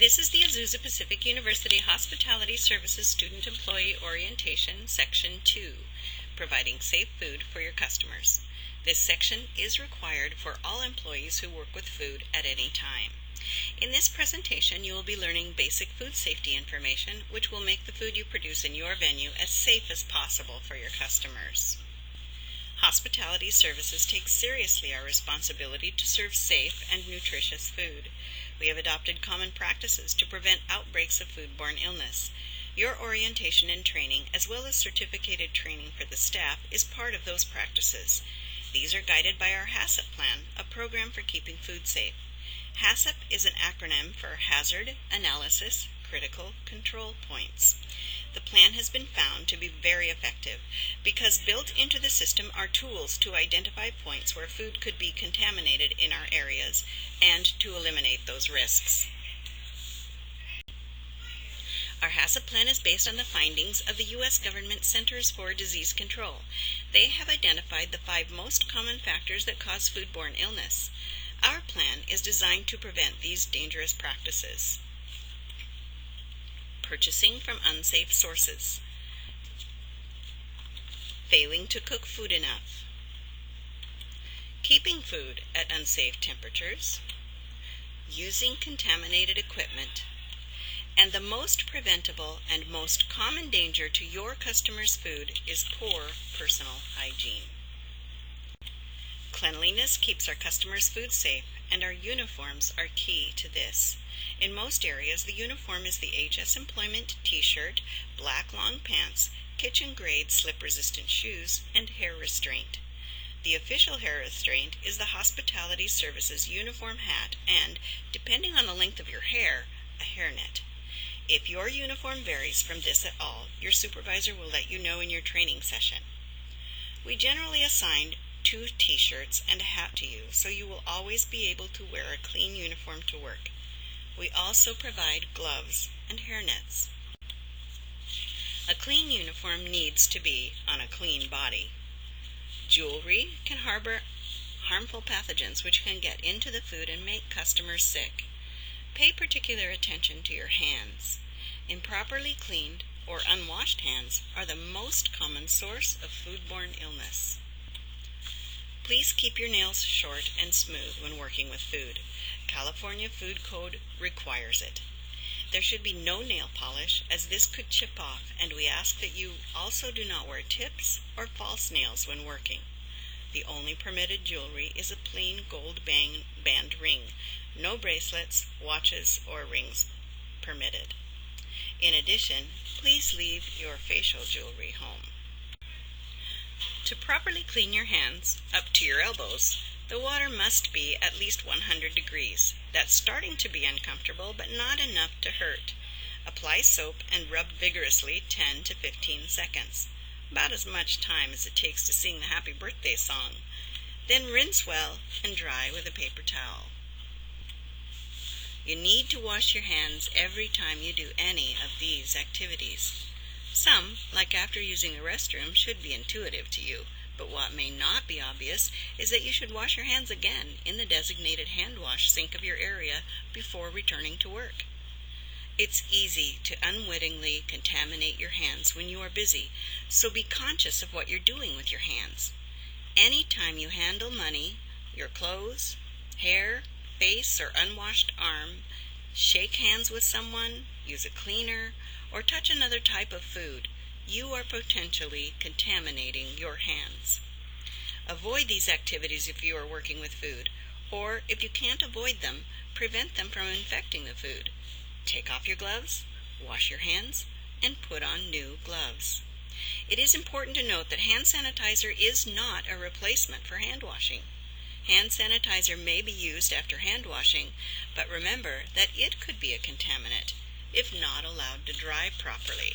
This is the Azusa Pacific University Hospitality Services Student Employee Orientation, Section 2, Providing Safe Food for Your Customers. This section is required for all employees who work with food at any time. In this presentation, you will be learning basic food safety information, which will make the food you produce in your venue as safe as possible for your customers. Hospitality Services takes seriously our responsibility to serve safe and nutritious food. We have adopted common practices to prevent outbreaks of foodborne illness. Your orientation and training, as well as certificated training for the staff, is part of those practices. These are guided by our HSEP plan, a program for keeping food safe. HSEP is an acronym for Hazard, Analysis, Critical Control Points. The plan has been found to be very effective because built into the system are tools to identify points where food could be contaminated in our areas and to eliminate those risks. Our HSEP plan is based on the findings of the U.S. Government Centers for Disease Control. They have identified the 5 most common factors that cause foodborne illness. Our plan is designed to prevent these dangerous practices. Purchasing from unsafe sources, failing to cook food enough, keeping food at unsafe temperatures, using contaminated equipment, and the most preventable and most common danger to your customers' food is poor personal hygiene. Cleanliness keeps our customers' food safe, and our uniforms are key to this. In most areas, the uniform is the HSEmployment t-shirt, black long pants, kitchen-grade slip-resistant shoes, and hair restraint. The official hair restraint is the Hospitality Services uniform hat and, depending on the length of your hair, a hairnet. If your uniform varies from this at all, your supervisor will let you know in your training session. We generally assign 2 t-shirts and a hat to you, so you will always be able to wear a clean uniform to work. We also provide gloves and hairnets. A clean uniform needs to be on a clean body. Jewelry can harbor harmful pathogens which can get into the food and make customers sick. Pay particular attention to your hands. Improperly cleaned or unwashed hands are the most common source of foodborne illness. Please keep your nails short and smooth when working with food. California Food Code requires it. There should be no nail polish, as this could chip off, and we ask that you also do not wear tips or false nails when working. The only permitted jewelry is a plain gold band ring. No bracelets, watches, or rings permitted. In addition, please leave your facial jewelry home. To properly clean your hands, up to your elbows, the water must be at least 100 degrees. That's starting to be uncomfortable, but not enough to hurt. Apply soap and rub vigorously 10 to 15 seconds, about as much time as it takes to sing the happy birthday song. Then rinse well and dry with a paper towel. You need to wash your hands every time you do any of these activities. Some, like after using a restroom, should be intuitive to you, but what may not be obvious is that you should wash your hands again in the designated hand wash sink of your area before returning to work. It's easy to unwittingly contaminate your hands when you are busy, so be conscious of what you're doing with your hands. Anytime you handle money, your clothes, hair, face, or unwashed arm, shake hands with someone, use a cleaner, or touch another type of food, you are potentially contaminating your hands. Avoid these activities if you are working with food, or if you can't avoid them, prevent them from infecting the food. Take off your gloves, wash your hands, and put on new gloves. It is important to note that hand sanitizer is not a replacement for hand washing. Hand sanitizer may be used after hand washing, but remember that it could be a contaminant if not allowed to dry properly.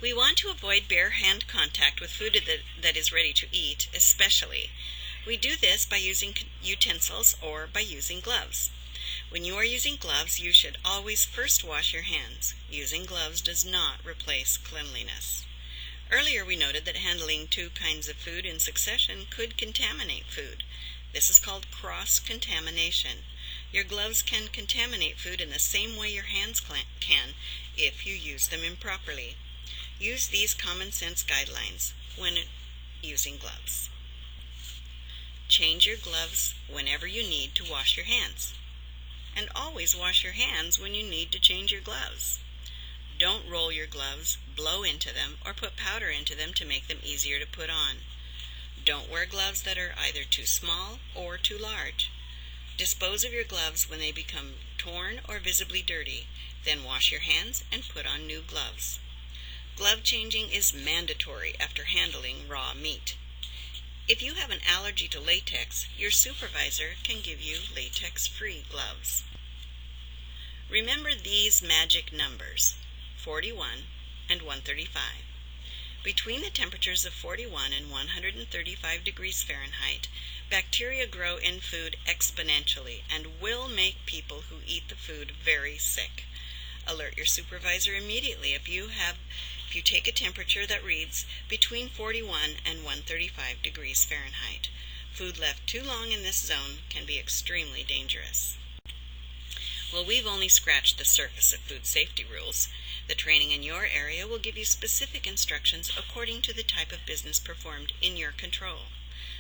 We want to avoid bare hand contact with food that is ready to eat, especially. We do this by using utensils or by using gloves. When you are using gloves, you should always first wash your hands. Using gloves does not replace cleanliness. Earlier we noted that handling 2 kinds of food in succession could contaminate food. This is called cross-contamination. Your gloves can contaminate food in the same way your hands can if you use them improperly. Use these common sense guidelines when using gloves. Change your gloves whenever you need to wash your hands. And always wash your hands when you need to change your gloves. Don't roll your gloves, blow into them, or put powder into them to make them easier to put on. Don't wear gloves that are either too small or too large. Dispose of your gloves when they become torn or visibly dirty. Then wash your hands and put on new gloves. Glove changing is mandatory after handling raw meat. If you have an allergy to latex, your supervisor can give you latex-free gloves. Remember these magic numbers, 41 and 135. Between the temperatures of 41 and 135 degrees Fahrenheit, bacteria grow in food exponentially and will make people who eat the food very sick. Alert your supervisor immediately if you take a temperature that reads between 41 and 135 degrees Fahrenheit. Food left too long in this zone can be extremely dangerous. Well, we've only scratched the surface of food safety rules. The training in your area will give you specific instructions according to the type of business performed in your control.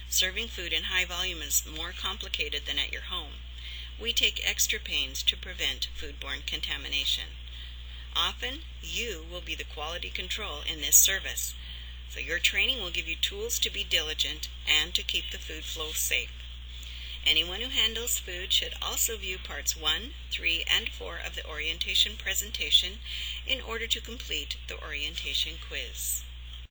Serving food in high volume is more complicated than at your home. We take extra pains to prevent foodborne contamination. Often, you will be the quality control in this service, so your training will give you tools to be diligent and to keep the food flow safe. Anyone who handles food should also view parts 1, 3, and 4 of the orientation presentation in order to complete the orientation quiz.